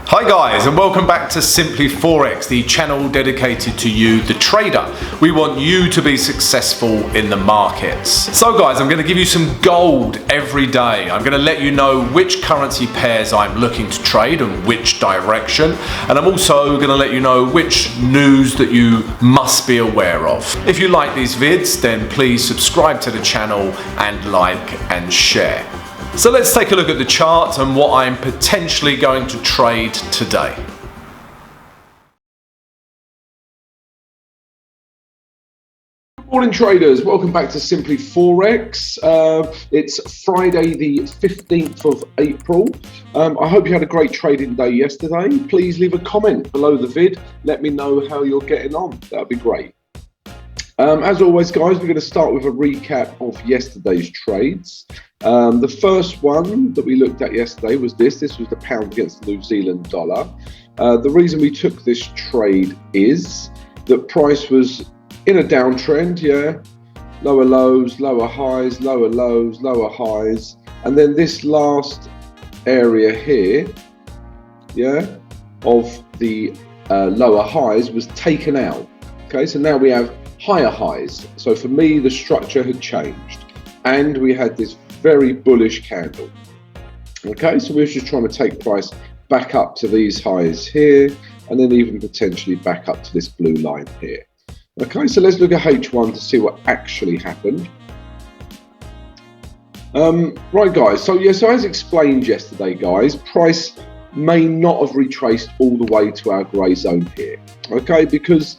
Hi guys, and welcome back to Simply Forex, the channel dedicated to you, the trader. We want you to be successful in the markets. So guys, I'm going to give you some gold every day. I'm going to let you know which currency pairs I'm looking to trade and which direction. And I'm also going to let you know which news that you must be aware of. If you like these vids, then please subscribe to the channel and like and share. So let's take a look at the chart and what I'm potentially going to trade today. Good morning traders, welcome back to Simply Forex. It's Friday the 15th of April. I hope you had a great trading day yesterday. Please leave a comment below the vid, let me know how you're getting on, that would be great. As always guys, we're going to start with a recap of yesterday's trades. The first one that we looked at yesterday was this was the pound against the New Zealand dollar. The reason we took this trade is that price was in a downtrend, lower lows, lower highs, lower lows, lower highs, and then this last area here, of the lower highs was taken out. Okay, so now we have higher highs. So for me, the structure had changed and we had this very bullish candle. Okay, so we were just trying to take price back up to these highs here and then even potentially back up to this blue line here. Okay, so let's look at H1 to see what actually happened. Right guys, so as explained yesterday guys, price may not have retraced all the way to our grey zone here. Okay, because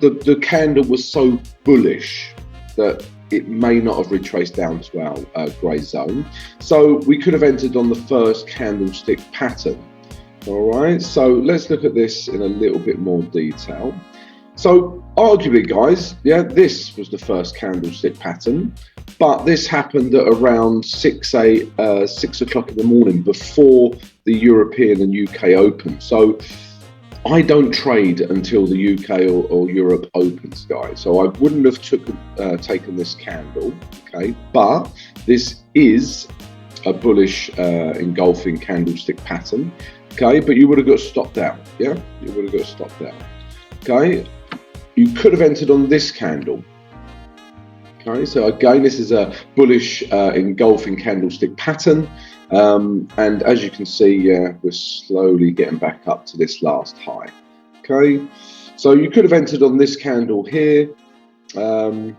the candle was so bullish that it may not have retraced down to our grey zone. So we could have entered on the first candlestick pattern. All right, so let's look at this in a little bit more detail. So arguably guys, this was the first candlestick pattern, but this happened at around 6 o'clock in the morning before the European and UK Open. So I don't trade until the UK or Europe opens, guys. So I wouldn't have taken this candle, okay? But this is a bullish engulfing candlestick pattern, okay? But you would have got stopped out, You would have got stopped out, okay? You could have entered on this candle. Okay, so again, this is a bullish engulfing candlestick pattern. And as you can see, we're slowly getting back up to this last high. Okay, so you could have entered on this candle here. But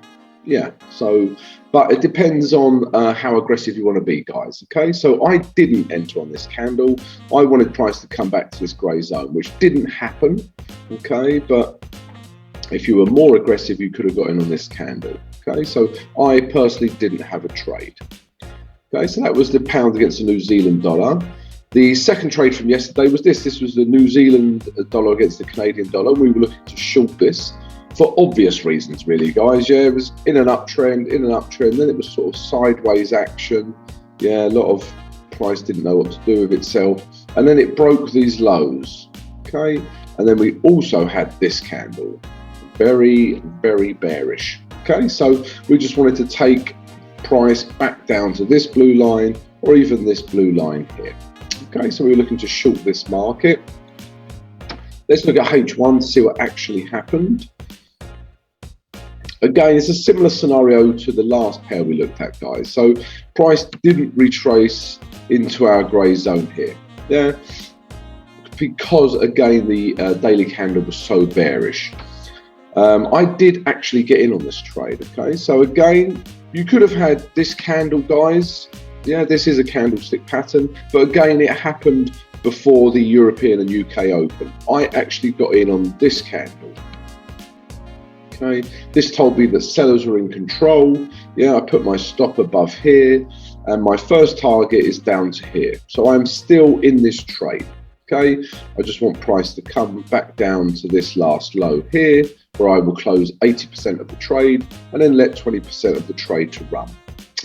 it depends on how aggressive you want to be, guys. Okay, so I didn't enter on this candle. I wanted price to come back to this grey zone, which didn't happen. Okay, but if you were more aggressive, you could have got in on this candle. Okay, so I personally didn't have a trade. Okay, so that was the pound against the New Zealand dollar. The second trade from yesterday was this. This was the New Zealand dollar against the Canadian dollar. We were looking to short this for obvious reasons, really, guys. It was in an uptrend, then it was sort of sideways action. A lot of price didn't know what to do with itself. And then it broke these lows, okay? And then we also had this candle, very, very bearish. Okay, so we just wanted to take price back down to this blue line or even this blue line here. Okay, so we're looking to short this market. Let's look at H1 to see what actually happened. Again, it's a similar scenario to the last pair we looked at, guys. So price didn't retrace into our grey zone here. Because again, the daily candle was so bearish. I did actually get in on this trade, okay? So again, you could have had this candle, guys. This is a candlestick pattern, but again, it happened before the European and UK Open. I actually got in on this candle. Okay, this told me that sellers were in control. I put my stop above here, and my first target is down to here. So I'm still in this trade. Okay, I just want price to come back down to this last low here, where I will close 80% of the trade and then let 20% of the trade to run.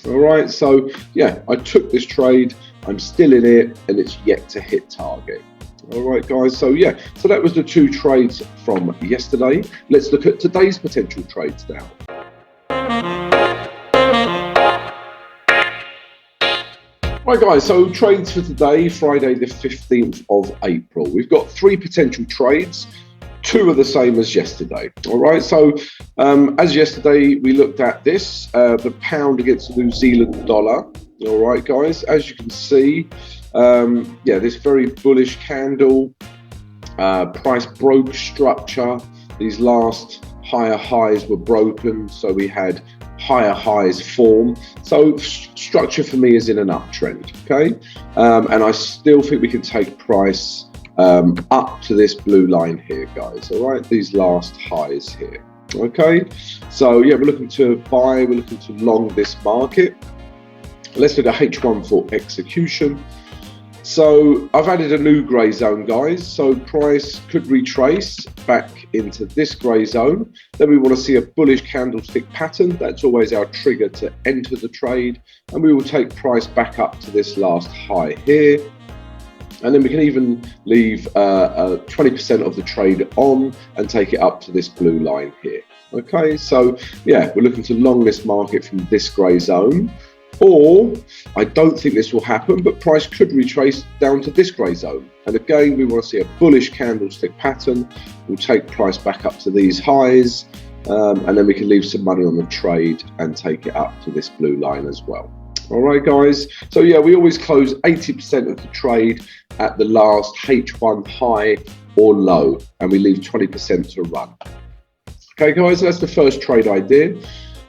All right, so I took this trade, I'm still in it, and it's yet to hit target. All right, guys, so that was the two trades from yesterday. Let's look at today's potential trades now. Right guys, so trades for today, Friday the 15th of April. We've got 3 potential trades. 2 are the same as yesterday. All right, so as yesterday we looked at this, the pound against the New Zealand dollar. All right, guys, as you can see, yeah, this very bullish candle, price broke structure. These last higher highs were broken, so we had higher highs form. So structure for me is in an uptrend, okay? And I still think we can take price up to this blue line here, guys. All right, these last highs here. Okay, so yeah, we're looking to buy, we're looking to long this market. Let's look at H1 for execution. So I've added a new grey zone, guys. So price could retrace back into this grey zone. Then we want to see a bullish candlestick pattern. That's always our trigger to enter the trade. And we will take price back up to this last high here. And then we can even leave 20% of the trade on and take it up to this blue line here. Okay, so yeah, we're looking to long this market from this grey zone. Or, I don't think this will happen, but price could retrace down to this grey zone. And again, we want to see a bullish candlestick pattern. We'll take price back up to these highs, and then we can leave some money on the trade and take it up to this blue line as well. All right, guys. So yeah, we always close 80% of the trade at the last H1 high or low, and we leave 20% to run. Okay, guys, that's the first trade idea.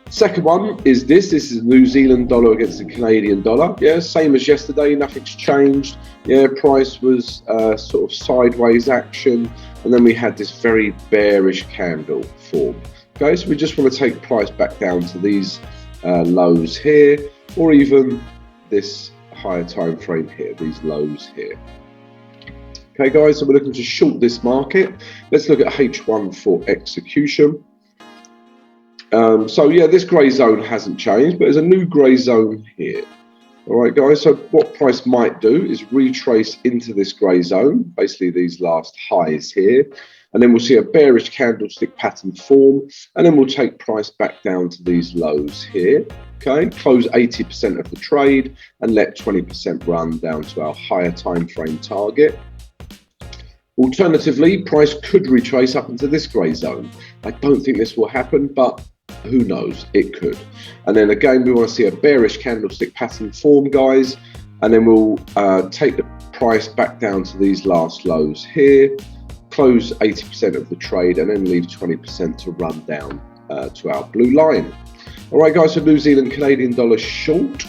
Second one is this is New Zealand dollar against the Canadian dollar. Yeah, same as yesterday, nothing's changed. Yeah, price was sort of sideways action, and then we had this very bearish candle form. Okay, so we just want to take price back down to these lows here, or even this higher time frame here, these lows here. Okay, guys, so we're looking to short this market. Let's look at H1 for execution. So yeah, this grey zone hasn't changed, but there's a new grey zone here. All right, guys, so what price might do is retrace into this grey zone, basically these last highs here, and then we'll see a bearish candlestick pattern form, and then we'll take price back down to these lows here. Okay, close 80% of the trade and let 20% run down to our higher time frame target. Alternatively, price could retrace up into this grey zone. I don't think this will happen, but who knows, it could. And then again, we want to see a bearish candlestick pattern form, guys, and then we'll take the price back down to these last lows here, close 80% of the trade, and then leave 20% to run down to our blue line. All right, guys, so New Zealand Canadian dollar short.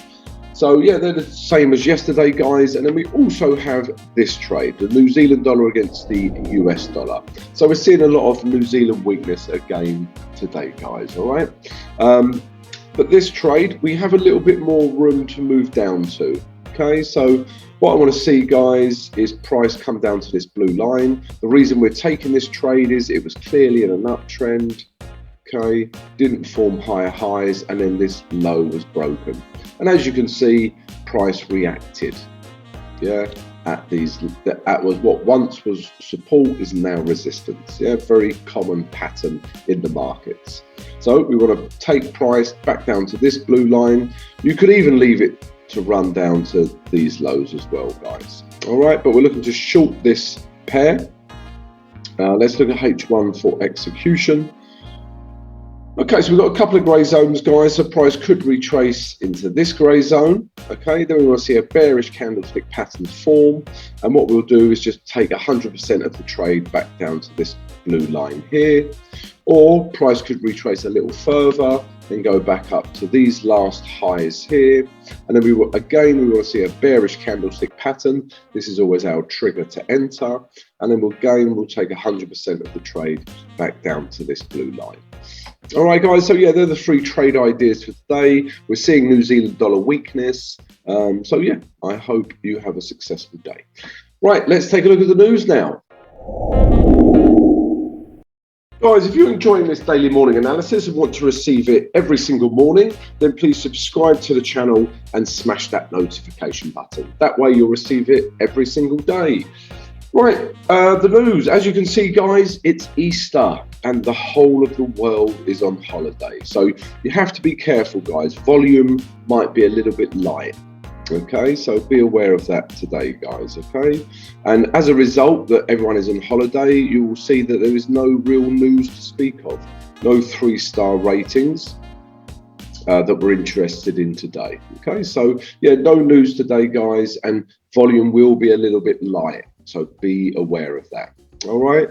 So yeah, they're the same as yesterday, guys. And then we also have this trade, the New Zealand dollar against the US dollar. So we're seeing a lot of New Zealand weakness again today, guys, all right? But this trade, we have a little bit more room to move down to, okay? So what I want to see, guys, is price come down to this blue line. The reason we're taking this trade is it was clearly in an uptrend, okay? Didn't form higher highs, and then this low was broken. And as you can see, price reacted, yeah, at these, that was what once was support is now resistance. Yeah, very common pattern in the markets. So we want to take price back down to this blue line. You could even leave it to run down to these lows as well, guys. All right, but we're looking to short this pair. Let's look at H1 for execution. Okay, so we've got a couple of grey zones, guys. So price could retrace into this grey zone. Okay, then we want to see a bearish candlestick pattern form. And what we'll do is just take 100% of the trade back down to this blue line here. Or price could retrace a little further and go back up to these last highs here. And then we want to see a bearish candlestick pattern. This is always our trigger to enter. And then we'll take 100% of the trade back down to this blue line. All right, guys, so yeah, they're the 3 trade ideas for today. We're seeing New Zealand dollar weakness. So yeah, I hope you have a successful day. Right, let's take a look at the news now. Guys, if you're enjoying this daily morning analysis and want to receive it every single morning, then please subscribe to the channel and smash that notification button. That way you'll receive it every single day. Right, the news. As you can see, guys, it's Easter and the whole of the world is on holiday. So you have to be careful, guys. Volume might be a little bit light. Okay, so be aware of that today, guys. Okay, and as a result that everyone is on holiday, you will see that there is no real news to speak of, no 3-star ratings that we're interested in today. Okay, so yeah, no news today, guys, and volume will be a little bit light, so be aware of that. All right,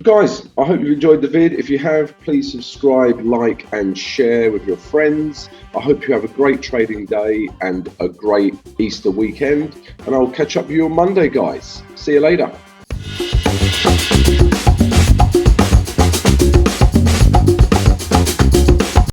guys, I hope you enjoyed the vid. If you have, please subscribe, like, and share with your friends. I hope you have a great trading day and a great Easter weekend, and I'll catch up with you on Monday, guys. See you later.